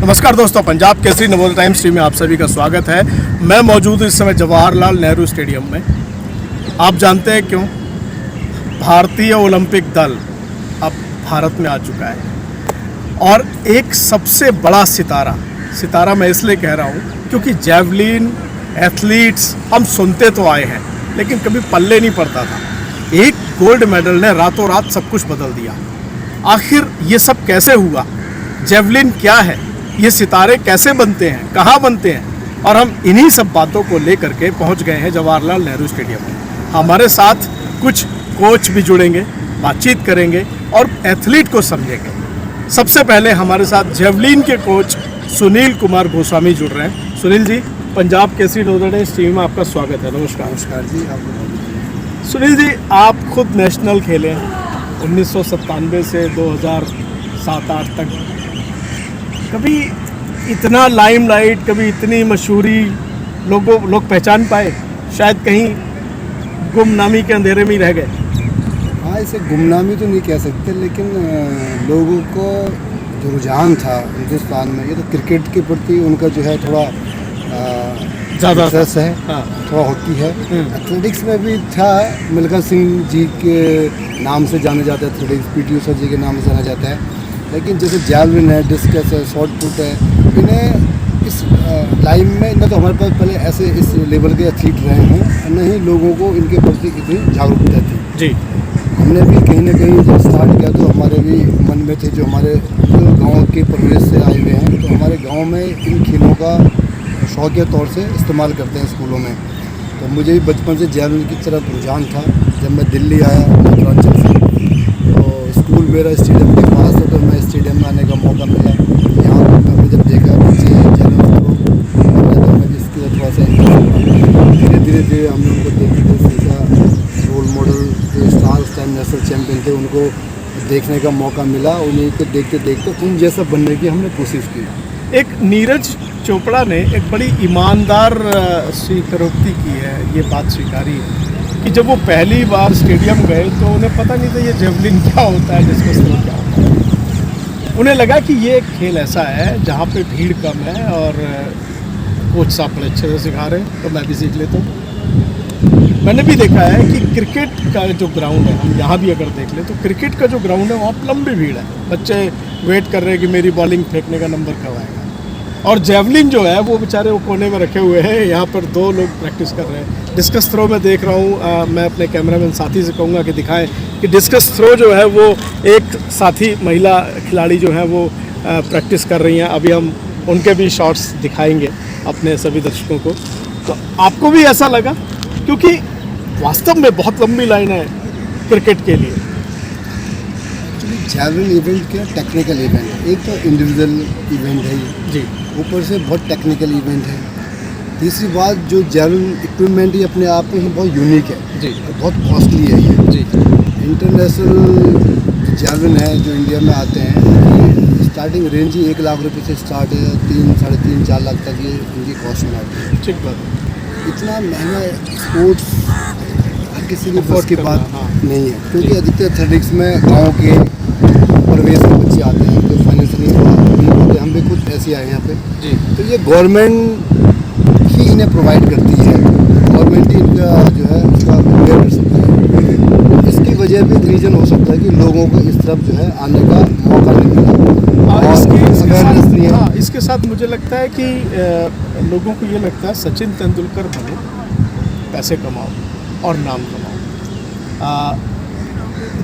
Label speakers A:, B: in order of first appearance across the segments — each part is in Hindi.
A: नमस्कार दोस्तों, पंजाब केसरी नवोदय टाइम्स टीवी में आप सभी का स्वागत है। मैं मौजूद इस समय जवाहरलाल नेहरू स्टेडियम में। आप जानते हैं क्यों? भारतीय ओलंपिक दल अब भारत में आ चुका है और एक सबसे बड़ा सितारा मैं इसलिए कह रहा हूँ क्योंकि जैवलिन एथलीट्स हम सुनते तो आए हैं लेकिन कभी पल्ले नहीं पड़ता था। एक गोल्ड मेडल ने रातों रात सब कुछ बदल दिया। आखिर ये सब कैसे हुआ? जैवलिन क्या है? ये सितारे कैसे बनते हैं, कहाँ बनते हैं? और हम इन्हीं सब बातों को लेकर के पहुँच गए हैं जवाहरलाल नेहरू स्टेडियम में। हमारे साथ कुछ कोच भी जुड़ेंगे, बातचीत करेंगे और एथलीट को समझेंगे। सबसे पहले हमारे साथ जैवलिन के कोच सुनील कुमार गोस्वामी जुड़ रहे हैं। सुनील जी, पंजाब केसरी नवोदय टाइम्स टीवी में आपका स्वागत है। नमस्कार।
B: नमस्कार जी। आप
A: सुनील जी, आप खुद नेशनल खेले 1997 से 2007-8 तक। कभी इतना लाइमलाइट, कभी इतनी मशहूरी लोग पहचान पाए? शायद कहीं गुमनामी के अंधेरे में ही रह गए।
B: हाँ, इसे गुमनामी तो नहीं कह सकते, लेकिन लोगों को जो रुझान था हिंदुस्तान में, ये तो क्रिकेट के प्रति उनका जो है थोड़ा ज़्यादा इंटरेस्ट है।
A: हाँ।
B: थोड़ा हॉकी है। एथलेटिक्स में भी था, मिल्खा सिंह जी के नाम से जाने जाता है एथलेटिक्स, पीटी उषा जी के नाम से जाना जाता है। लेकिन जैसे जैवलिन है, डिस्कस है, शॉर्ट पुट है, इन्हें इस लाइन में न तो हमारे पास पहले ऐसे इस लेवल के एथलीट रहे हैं, न ही लोगों को इनके प्रति इतनी जागरूकता थी
A: जी।
B: हमने भी कहीं ना कहीं जब स्टार्ट किया तो हमारे भी मन में थे, जो हमारे गांव के परिवेश से आए हुए हैं, तो हमारे गांव में इन खेलों का शौकिया तौर से इस्तेमाल करते हैं स्कूलों में। तो मुझे भी बचपन से जैवलिन की तरफ रुझान था। जब मैं दिल्ली आया उत्तरांचल से, तो स्कूल मेरा स्टेडियम के पास था, तो मैं स्टेडियम में आने का मौका मिला। यहाँ पर मैंने जब देखा बच्चे जैवलिन तो मैं इसकी थोड़ा सा धीरे धीरे हमने उनको देखते सीखा। रोल मॉडल जो स्टार उस टाइम नेशनल चैम्पियन थे, उनको देखने का मौका मिला। उन्हीं को देखते देखते उन जैसा बनने की हमने कोशिश की।
A: एक नीरज चोपड़ा ने एक बड़ी ईमानदार स्वीकारोक्ति की है, ये बात स्वीकारी है कि जब वो पहली बार स्टेडियम गए तो उन्हें पता नहीं था ये जैवलिन क्या होता है, डिस्कस थ्रो क्या होता है। उन्हें लगा कि ये एक खेल ऐसा है जहाँ पे भीड़ कम है और कोच साहब बड़े अच्छे से सिखा रहे हैं, तो मैं भी सीख लेता हूँ। मैंने भी देखा है कि क्रिकेट का जो ग्राउंड है, हम यहाँ भी अगर देख लें तो क्रिकेट का जो ग्राउंड है वहाँ पर लंबी भीड़ है। बच्चे वेट कर रहे हैं कि मेरी बॉलिंग फेंकने का नंबर कब आएगा। और जैवलिन जो है वो बेचारे वो कोने में रखे हुए हैं। यहाँ पर 2 लोग प्रैक्टिस कर रहे हैं। डिस्कस थ्रो में देख रहा हूँ, मैं अपने कैमरामैन साथी से कहूँगा कि दिखाएं कि डिस्कस थ्रो जो है वो एक साथी महिला खिलाड़ी जो है वो प्रैक्टिस कर रही हैं। अभी हम उनके भी शॉट्स दिखाएंगे अपने सभी दर्शकों को। तो आपको भी ऐसा लगा? क्योंकि वास्तव में बहुत लंबी लाइन है क्रिकेट के लिए।
B: जैवलिन इवेंट क्या टेक्निकल इवेंट है। एक तो इंडिविजुअल इवेंट है
A: जी,
B: ऊपर से बहुत टेक्निकल इवेंट है। तीसरी बात, जो जैवलिन इक्विपमेंट ही अपने आप में ही बहुत यूनिक है
A: जी,
B: और बहुत कॉस्टली है ये
A: जी।
B: इंटरनेशनल जैवलिन है जो इंडिया में आते हैं, स्टार्टिंग रेंज ही 1 लाख रुपये से स्टार्ट है, 3, साढ़े 3, 4 लाख तक ये इनकी कॉस्ट में आती है।
A: ठीक बात।
B: इतना महंगा स्पोर्ट्स हर किसी की बस की बात नहीं है, क्योंकि अधिकतर एथलेटिक्स में गाँव के परिवेश में बच्चे आते हैं जो फाइनेंशियली वीक होते हैं। हम भी खुद ऐसे आए हैं यहाँ पे
A: जी।
B: तो ये गवर्नमेंट ही इन्हें प्रोवाइड करती है। गवर्नमेंट ही इनका जो है उसका अवेयर कर सकती है। इसकी वजह भी एक रीज़न हो सकता है कि लोगों को इस तरफ जो है आने का मौका नहीं मिला और अवेयरनेस नहीं है।
A: हाँ, इसके साथ मुझे लगता है कि लोगों को ये लगता है सचिन तेंदुलकर बने, पैसे कमाओ और नाम कमाओ।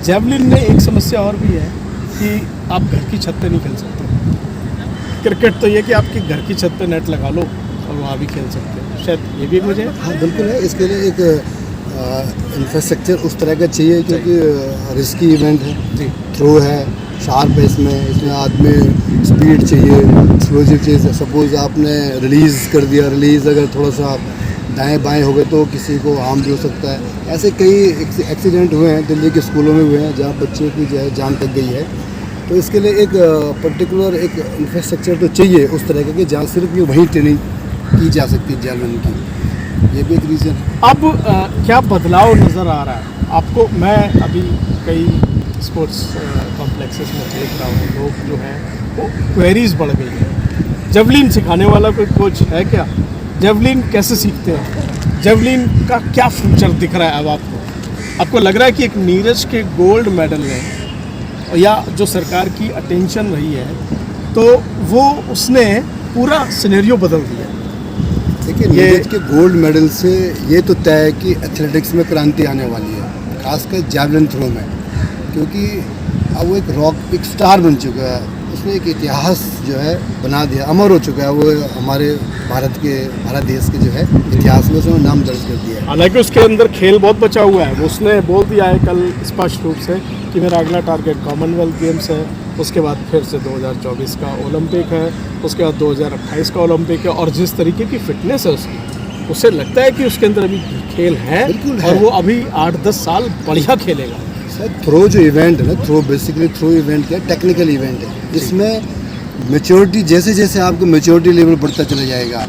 A: जैवलिन में एक समस्या और भी है कि आप घर की छत पे नहीं खेल सकते। क्रिकेट तो ये कि आपकी घर की छत पे नेट लगा लो और वहाँ भी खेल सकते हो। शायद ये भी एक वजह है।
B: हाँ बिल्कुल है। इसके लिए एक इंफ्रास्ट्रक्चर उस तरह का चाहिए, क्योंकि रिस्की इवेंट है।
A: जी।
B: थ्रो है, शार्प है, इसमें आदमी स्पीड चाहिए, एक्सप्लोजिव चीज़ है। सपोज़ आपने रिलीज़ कर दिया, रिलीज़ अगर थोड़ा सा दाएं बाएं हो गए तो किसी को हार्म भी हो सकता है। ऐसे कई एक्सीडेंट हुए हैं, दिल्ली के स्कूलों में हुए हैं, जहाँ बच्चे की जो है जान तक गई है। तो इसके लिए एक पर्टिकुलर एक इंफ्रास्ट्रक्चर तो चाहिए उस तरह का कि जहाँ सिर्फ ये वही ट्रेनिंग की जा सकती है जैवलिन की। ये भी एक रीज़न है।
A: अब क्या बदलाव नज़र आ रहा है आपको? मैं अभी कई स्पोर्ट्स कॉम्प्लेक्सेस में देख रहा हूँ, लोग जो हैं वो क्वेरीज़ बढ़ गई है जेवलिन सिखाने वाला कोई कोच है क्या? जेवलिन कैसे सीखते हैं? जेवलिन का क्या फ्यूचर दिख रहा है अब आपको लग रहा है कि एक नीरज के गोल्ड मेडल में या जो सरकार की अटेंशन रही है तो वो उसने पूरा सिनेरियो बदल दिया?
B: देखिए, नीरज के गोल्ड मेडल से ये तो तय है कि एथलेटिक्स में क्रांति आने वाली है, खासकर जैवलिन थ्रो में, क्योंकि अब वो एक स्टार बन चुका है। उसने एक इतिहास जो है बना दिया, अमर हो चुका है वो हमारे भारत देश के जो है इतिहास में उसने नाम दर्ज कर दिया है।
A: हालांकि उसके अंदर खेल बहुत बचा हुआ है। उसने बोल दिया है कल स्पष्ट रूप से कि मेरा अगला टारगेट कॉमनवेल्थ गेम्स है, उसके बाद फिर से 2024 का ओलंपिक है, उसके बाद 2028 का ओलंपिक है। और जिस तरीके की फिटनेस है उसकी, उससे लगता है कि उसके अंदर अभी खेल है और वो अभी 8-10 साल बढ़िया खेलेगा।
B: सर, थ्रो जो इवेंट है ना, थ्रो बेसिकली थ्रो इवेंट क्या टेक्निकल इवेंट है। इसमें मैच्योरिटी जैसे जैसे आपको मैच्योरिटी लेवल बढ़ता चला जाएगा,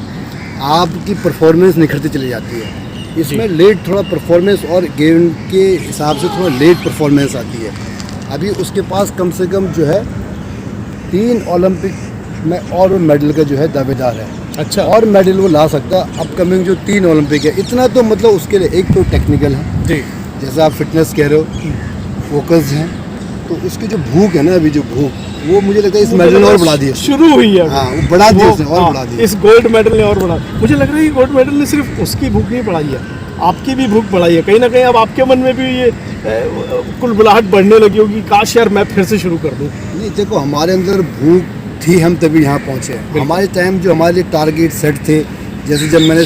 B: आपकी परफॉर्मेंस निखरती चली जाती है। इसमें लेट थोड़ा परफॉर्मेंस और गेम के हिसाब से थोड़ा लेट परफॉर्मेंस आती है। अभी उसके पास कम से कम जो है 3 ओलंपिक में और मेडल का जो है दावेदार है।
A: अच्छा,
B: और मेडल वो ला सकता है अपकमिंग जो 3 ओलंपिक है। इतना तो मतलब उसके लिए एक तो टेक्निकल है
A: जी,
B: जैसे आप फिटनेस कह रहे हो, फोकस हैं, तो उसकी जो भूख है ना, अभी जो भूख, वो मुझे लगता है इस मेडल ने और बढ़ा दी है।
A: शुरू हुई है।
B: हाँ, वो बढ़ा दी उसने और बढ़ा दी।
A: इस गोल्ड मेडल ने और बढ़ा। मुझे लग रहा है कि गोल्ड मेडल ने सिर्फ उसकी भूख नहीं बढ़ाई है, आपकी भी भूख बढ़ाई है। कहीं ना कहीं अब आपके मन में भी ये कुलबुलाहट बढ़ने लगी होगी, काश यार मैं फिर से शुरू कर दूं।
B: नहीं, देखो, हमारे अंदर भूख थी, हम तभी यहाँ पहुँचे हैं। हमारे टाइम जो हमारे टारगेट सेट थे, जैसे जब मैंने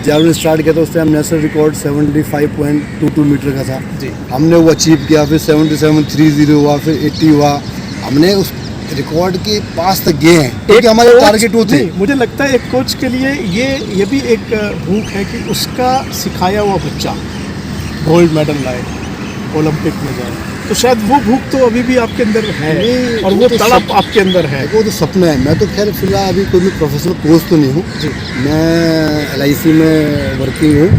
B: जैवलिन स्टार्ट किया तो उस टाइम नेशनल रिकॉर्ड 75.22 मीटर का था।
A: जी,
B: हमने वो अचीव किया, फिर 77.30 हुआ, फिर 80 हुआ। हमने उस रिकॉर्ड के पास तक गए हैं क्योंकि हमारे टारगेट वो थे।
A: मुझे लगता है एक कोच के लिए ये भी एक भूख है कि उसका सिखाया हुआ बच्चा गोल्ड मेडल लाए, ओलंपिक में जाए, तो शायद वो भूख तो अभी भी आपके अंदर है और वो तड़प आपके अंदर है।
B: वो तो सपना है। मैं तो खैर फिलहाल अभी कोई भी प्रोफेशनल कोच तो नहीं हूँ, मैं LIC में वर्किंग हूँ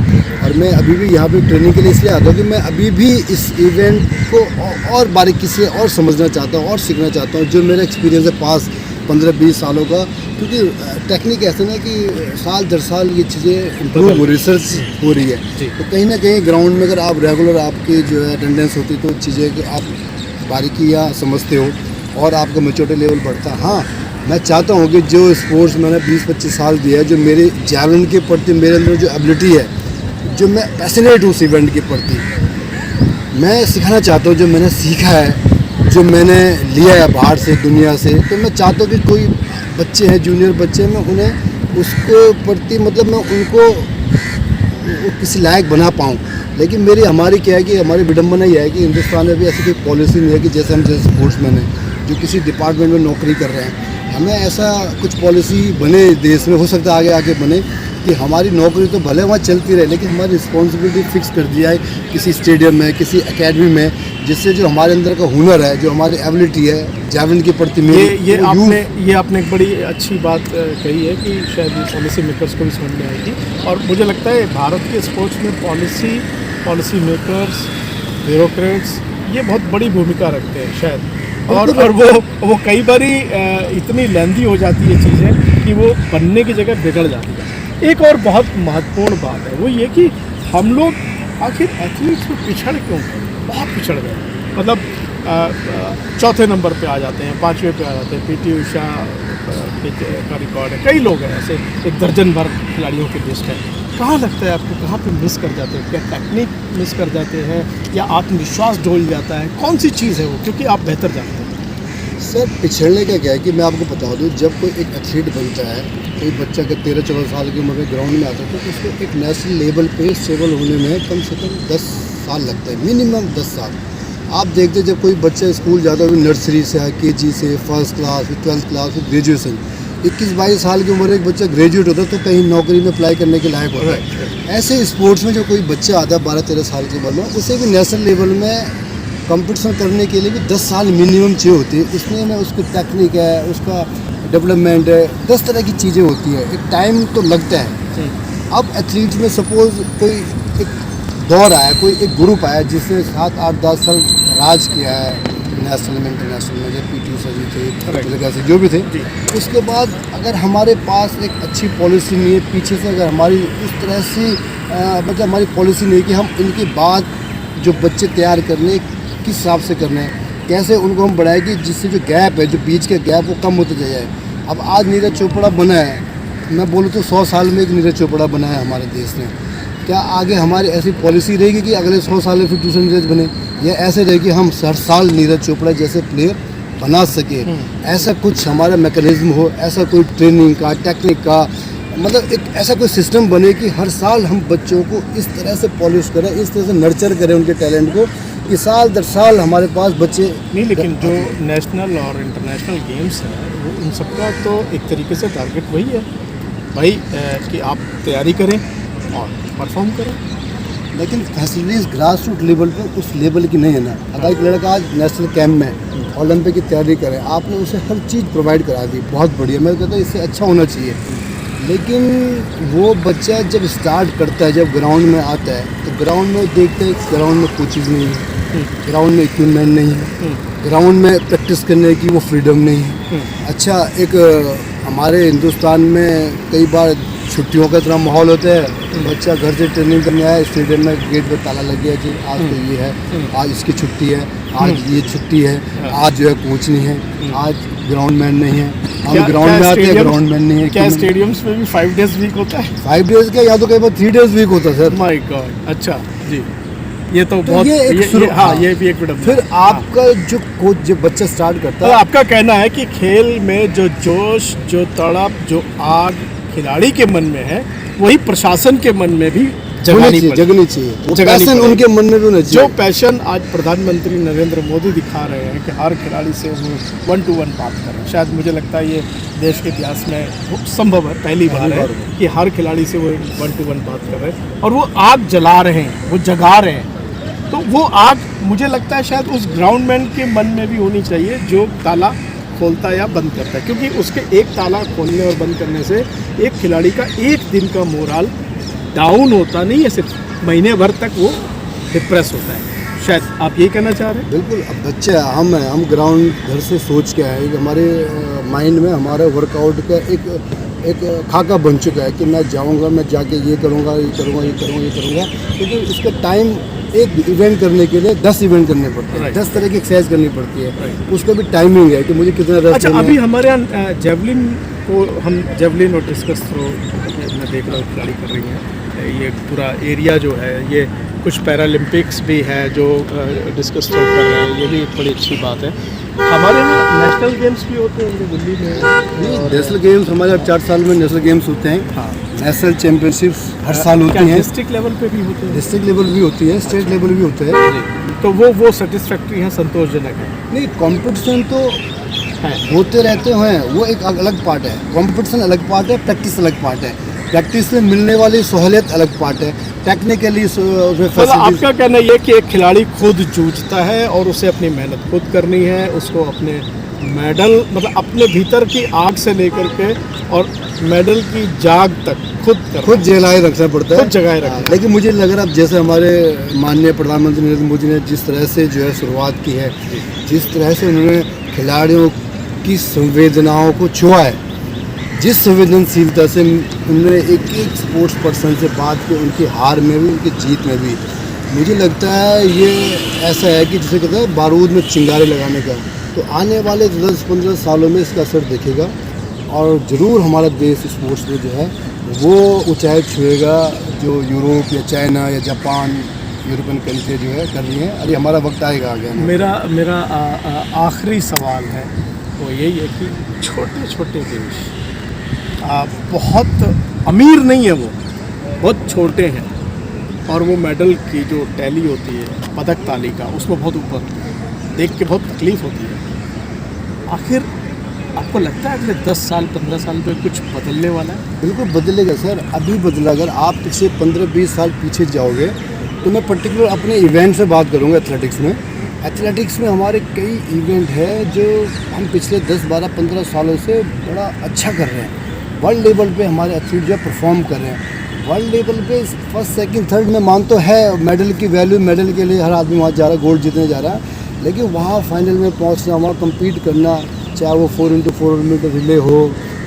B: और मैं अभी भी यहाँ पे ट्रेनिंग के लिए इसलिए आता हूँ कि मैं अभी भी इस इवेंट को और बारीकी से और समझना चाहता हूँ और सीखना चाहता हूँ, जो मेरा एक्सपीरियंस है पास 15-20 सालों का। क्योंकि टेक्निक ऐसा ना कि साल दर साल ये चीज़ें इम्प्रूव हो, रिसर्च हो रही है। तो कहीं ना कहीं ग्राउंड में अगर आप रेगुलर आपकी जो है अटेंडेंस होती तो चीज़ें कि आप बारीकियाँ समझते हो और आपका मैच्योरिटी लेवल बढ़ता है। हाँ, मैं चाहता हूँ कि जो स्पोर्ट्स मैंने 20-25 साल दिया है, जो मेरे जैवलिन के प्रति मेरे अंदर जो एबिलिटी है, जो मैं पैशनेट हूँ उस इवेंट के प्रति, मैं सिखाना चाहता हूँ। जो मैंने सीखा है, जो मैंने लिया है बाहर से, दुनिया से, तो मैं चाहता हूँ कि कोई बच्चे हैं, जूनियर बच्चे, मैं उन्हें उसको प्रति मतलब मैं उनको किसी लायक बना पाऊँ। लेकिन हमारी क्या है कि हमारी विडम्बना यह है कि हिंदुस्तान में भी ऐसी कोई पॉलिसी नहीं है कि जैसे हम जैसे स्पोर्ट्समैन हैं जो किसी डिपार्टमेंट में नौकरी कर रहे हैं, हमें ऐसा कुछ पॉलिसी बने देश में, हो सकता है आगे बने, कि हमारी नौकरी तो भले वहाँ चलती रहे लेकिन हमारी रिस्पॉन्सिबिलिटी फिक्स कर दिया है किसी स्टेडियम में, किसी एकेडमी में, जिससे जो हमारे अंदर का हुनर है, जो हमारी एबिलिटी है जैवलिन के प्रति
A: ये आपने एक बड़ी अच्छी बात कही है कि शायद ये पॉलिसी मेकर्स को भी समझ में आएगी। और मुझे लगता है भारत के स्पोर्ट्स में पॉलिसी मेकर्स, ब्यूरोक्रेट्स ये बहुत बड़ी भूमिका रखते हैं शायद। और वो कई बार इतनी लेंदी हो जाती है चीज़ें कि वो बनने की जगह बिगड़ जाती है। एक और बहुत महत्वपूर्ण बात है वो ये कि हम लोग आखिर एथलीट्स में पिछड़ क्यों गए? बहुत पिछड़ गए। मतलब चौथे नंबर पे आ जाते हैं, 5वें पे आ जाते हैं। PT ऊषा का रिकॉर्ड है, कई लोग हैं ऐसे, 1 दर्जन भर खिलाड़ियों की लिस्ट है। कहाँ लगता है आपको, कहाँ पे मिस कर जाते हैं? क्या टेक्निक मिस कर जाते हैं या आत्मविश्वास डोल जाता है? कौन सी चीज़ है वो, क्योंकि आप बेहतर जानते हैं?
B: सर, पिछड़ने का क्या है कि मैं आपको बता दूं, जब कोई एक एथलीट बनता है, कोई बच्चा के 13-14 साल की उम्र में ग्राउंड में आता है तो उसको एक नेशनल लेवल पे स्टेबल होने में कम से कम 10 साल लगता है, मिनिमम 10 साल। आप देखते जब कोई बच्चा स्कूल जाता है, नर्सरी से, KG से, फर्स्ट क्लास, फिर 12th क्लास, फिर ग्रेजुएसन, 21-22 साल की उम्र एक बच्चा ग्रेजुएट होता है तो कहीं नौकरी में अप्लाई करने के लायक होता है। ऐसे स्पोर्ट्स में जो कोई बच्चा आता है 12-13 साल की उम्र में, उसे भी नेशनल लेवल में कंपटीशन करने के लिए भी 10 साल मिनिमम चाहिए होती है। इसमें में उसकी टेक्निक है, उसका डेवलपमेंट है, 10 तरह की चीज़ें होती है, एक टाइम तो लगता है। अब एथलीट में सपोज कोई एक दौर आया, कोई एक ग्रुप आया जिसने 7, 8, 10 साल राज किया है, नेशनल में इंटरनेशनल में, जब पीटी उषा जी थे,
A: Correct.
B: तिलका से जो भी थे।
A: जी।
B: उसके बाद अगर हमारे पास एक अच्छी पॉलिसी नहीं है, पीछे से अगर हमारी उस तरह से मतलब हमारी पॉलिसी नहीं है कि हम इनके बाद जो बच्चे तैयार करने किस हिसाब से करने हैं, कैसे उनको हम बढ़ाएं कि जिससे जो गैप है, जो बीच का गैप वो कम होता जाए। अब आज नीरज चोपड़ा बना है, मैं बोलूँ तो 100 साल में एक नीरज चोपड़ा बना है हमारे देश में। क्या आगे हमारी ऐसी पॉलिसी रहेगी कि अगले 100 साल में फिर दूसरा नीरज बने, या ऐसे रहेगी हम हर साल नीरज चोपड़ा जैसे प्लेयर बना सके? ऐसा कुछ हमारा मैकेनिज्म हो, ऐसा कोई ट्रेनिंग का, टेक्निक का, मतलब एक ऐसा कोई सिस्टम बने कि हर साल हम बच्चों को इस तरह से पॉलिश करें, इस तरह से नर्चर करें उनके टैलेंट को, कि साल दर साल हमारे पास बच्चे
A: नहीं, लेकिन जो नेशनल और इंटरनेशनल गेम्स हैं वो उन सबका तो एक तरीके से टारगेट वही है भाई, कि आप तैयारी करें और परफॉर्म करें।
B: लेकिन फैसिलिटीज़ ग्रास रूट लेवल पर उस लेवल की नहीं है ना। अगर एक लड़का आज नेशनल कैंप में ओलंपिक की तैयारी करे, आपने उसे हर चीज़ प्रोवाइड करा दी, बहुत बढ़िया, मैं कहता हूँ इससे अच्छा होना चाहिए। लेकिन वो बच्चा जब स्टार्ट करता है, जब ग्राउंड में आता है, तो ग्राउंड में देखते हैं ग्राउंड में कोचेज़ नहीं है, ग्राउंड में इक्विपमेंट नहीं है, ग्राउंड में प्रैक्टिस करने की वो फ्रीडम नहीं है। अच्छा, एक हमारे हिंदुस्तान में कई बार छुट्टियों का इतना माहौल होता है, बच्चा घर से ट्रेनिंग करने आया, स्टेडियम में गेट पर ताला लग गया जी, आज तो ये है, आज इसकी छुट्टी है, आज ये छुट्टी है, आज जो है कोच नहीं है, आज ग्राउंडमैन नहीं है, हम ग्राउंड में आते हैं ग्राउंडमैन नहीं है।
A: क्या स्टेडियम्स में भी 5 डेज वीक होता है?
B: 5 डेज का, या तो कई बार 3 डेज वीक होता है सर।
A: माय गॉड, अच्छा जी, ये तो बहुत
B: ये एक
A: हाँ, ये भी एक विडम्बना।
B: फिर आपका जो कोच जब बच्चा स्टार्ट करता
A: तो
B: है,
A: आपका कहना है कि खेल में जो जोश, जो तड़प, जो आग खिलाड़ी के मन में है, वही प्रशासन के मन में भी जगानी पड़ेगी।
B: जगनी चाहिए, वो
A: जगानी
B: पैशन
A: पड़ेगी।
B: उनके मन में भी होना
A: जो
B: चाहिए।
A: पैशन आज प्रधानमंत्री नरेंद्र मोदी दिखा रहे हैं कि हर खिलाड़ी से वो 1-to-1 बात कर रहे हैं, शायद मुझे लगता है ये देश के इतिहास में वो संभव है, पहली बार है कि हर खिलाड़ी से वो 1-to-1 बात कर रहे हैं और वो आग जला रहे हैं, वो जगा रहे हैं। तो वो आग मुझे लगता है शायद उस ग्राउंडमैन के मन में भी होनी चाहिए जो ताला खोलता या बंद करता है, क्योंकि उसके एक ताला खोलने और बंद करने से एक खिलाड़ी का एक दिन का मोराल डाउन होता नहीं है, सिर्फ महीने भर तक वो डिप्रेस होता है। शायद आप ये कहना चाह रहे हैं?
B: बिल्कुल। अब बच्चे हम ग्राउंड घर से सोच के आए कि हमारे माइंड में हमारे वर्कआउट का एक खाका बन चुका है कि मैं जाऊंगा, मैं जाके ये करूंगा, ये करूंगा, ये करूंगा, ये करूंगा, क्योंकि इसका टाइम एक इवेंट करने के लिए 10 इवेंट करने पड़ते हैं,
A: Right.
B: 10 तरह की एक्सरसाइज करनी पड़ती है,
A: Right.
B: उसका भी टाइमिंग है कि मुझे कितना रेस्ट
A: अच्छा,
B: लेना है।
A: अभी हमारे यहाँ जेवलिन को हम जेवलिन और डिस्कस थ्रो मैं देख रहा हूँ खिलाड़ी कर रही हैं, ये पूरा एरिया जो है, ये कुछ पैरालंपिक्स भी है जो डिस्कस थ्रो कर रहे हैं, ये भी एक बड़ी अच्छी बात है। हमारे यहाँ नेशनल गेम्स भी होते हैं दिल्ली में।
B: नेशनल गेम्स हमारे 4 साल में नेशनल गेम्स होते हैं,
A: हाँ,
B: नेशनल चैंपियनशिप्स हर साल होती हैं,
A: डिस्ट्रिक्ट लेवल पे भी होते हैं?
B: डिस्ट्रिक्ट लेवल भी होती है, स्टेट लेवल भी होता है।
A: तो वो सेटिस्फैक्ट्री है, संतोषजनक है?
B: नहीं, कंपटीशन तो
A: है।
B: होते रहते हैं, वो एक अलग पार्ट है, कंपटीशन अलग पार्ट है, प्रैक्टिस अलग पार्ट है, प्रैक्टिस में मिलने वाली सहूलियत अलग पार्ट है, टेक्निकली
A: मतलब आपका कहना ये कि एक खिलाड़ी खुद जूझता है और उसे अपनी मेहनत खुद करनी है, उसको अपने मेडल मतलब अपने भीतर की आग से लेकर के और मेडल की जाग तक खुद
B: जलाए रखना पड़ता है,
A: खुद जगाए रखना।
B: लेकिन मुझे लग रहा है अब जैसे हमारे माननीय प्रधानमंत्री नरेंद्र मोदी ने जिस तरह से जो है शुरुआत की है, जिस तरह से उन्होंने खिलाड़ियों की संवेदनाओं को छुआ है, जिस संवेदनशीलता से उन्होंने एक एक स्पोर्ट्स पर्सन से बात की, उनकी हार में भी उनकी जीत में भी, मुझे लगता है ये ऐसा है कि जिसे कहते हैं बारूद में चिंगारे लगाने का। तो आने वाले 10-15 सालों में इसका असर दिखेगा और ज़रूर हमारा देश स्पोर्ट्स में जो है वो ऊंचाई छुएगा जो यूरोप या चाइना या जापान, यूरोपियन कंट्री जो है कर रही हैं। अरे हमारा वक्त आएगा आगे।
A: मेरा आखिरी सवाल है वो यही है कि छोटे छोटे देश बहुत अमीर नहीं है, वो बहुत छोटे हैं और वो मेडल की जो टैली होती है, पदक तालिका, उसमें बहुत ऊपर देख के बहुत तकलीफ़ होती है। आखिर आपको लगता है अगले 10 साल 15 साल में कुछ बदलने वाला है?
B: बिल्कुल बदलेगा सर, अभी बदला। अगर आप पिछले 15-20 साल पीछे जाओगे तो मैं पर्टिकुलर अपने इवेंट से बात करूँगा। एथलेटिक्स में हमारे कई इवेंट है जो हम पिछले 10-12-15 सालों से बड़ा अच्छा कर रहे हैं। वर्ल्ड लेवल पे हमारे एथलीट जो परफॉर्म कर रहे हैं, वर्ल्ड लेवल पे फर्स्ट सेकंड थर्ड में मान तो है, मेडल की वैल्यू, मेडल के लिए हर आदमी वहाँ जा रहा है, गोल्ड जीतने जा रहा है, लेकिन वहाँ फाइनल में पहुँचना, वहाँ कम्पीट करना, चाहे वो 4x400 मीटर रिले हो,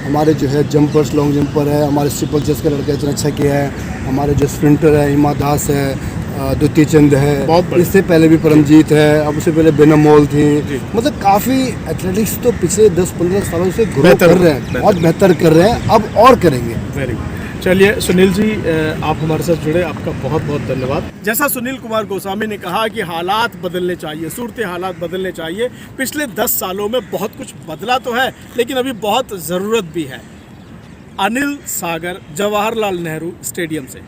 B: हमारे जो है जंपर्स, लॉन्ग जंपर है, हमारे ट्रिपल चेस का लड़का इतना अच्छा किया है, हमारे जो स्प्रिंटर है हिमा दास है, द्वितीय चंद है,
A: बहुत बढ़िया।
B: इससे पहले भी परमजीत है, अब उससे पहले बेनमोल थी। मतलब काफ़ी एथलेटिक्स तो पिछले 10-15 सालों से ग्रो
A: बेहतर
B: कर रहे हैं, बहुत बेहतर कर रहे हैं, अब और करेंगे।
A: Very good. चलिए सुनील जी, आप हमारे साथ जुड़े, आपका बहुत बहुत धन्यवाद। जैसा सुनील कुमार गोस्वामी ने कहा कि हालात बदलने चाहिए, सूरत हालात बदलने चाहिए। पिछले 10 सालों में बहुत कुछ बदला तो है, लेकिन अभी बहुत ज़रूरत भी है। अनिल सागर, जवाहरलाल नेहरू स्टेडियम से।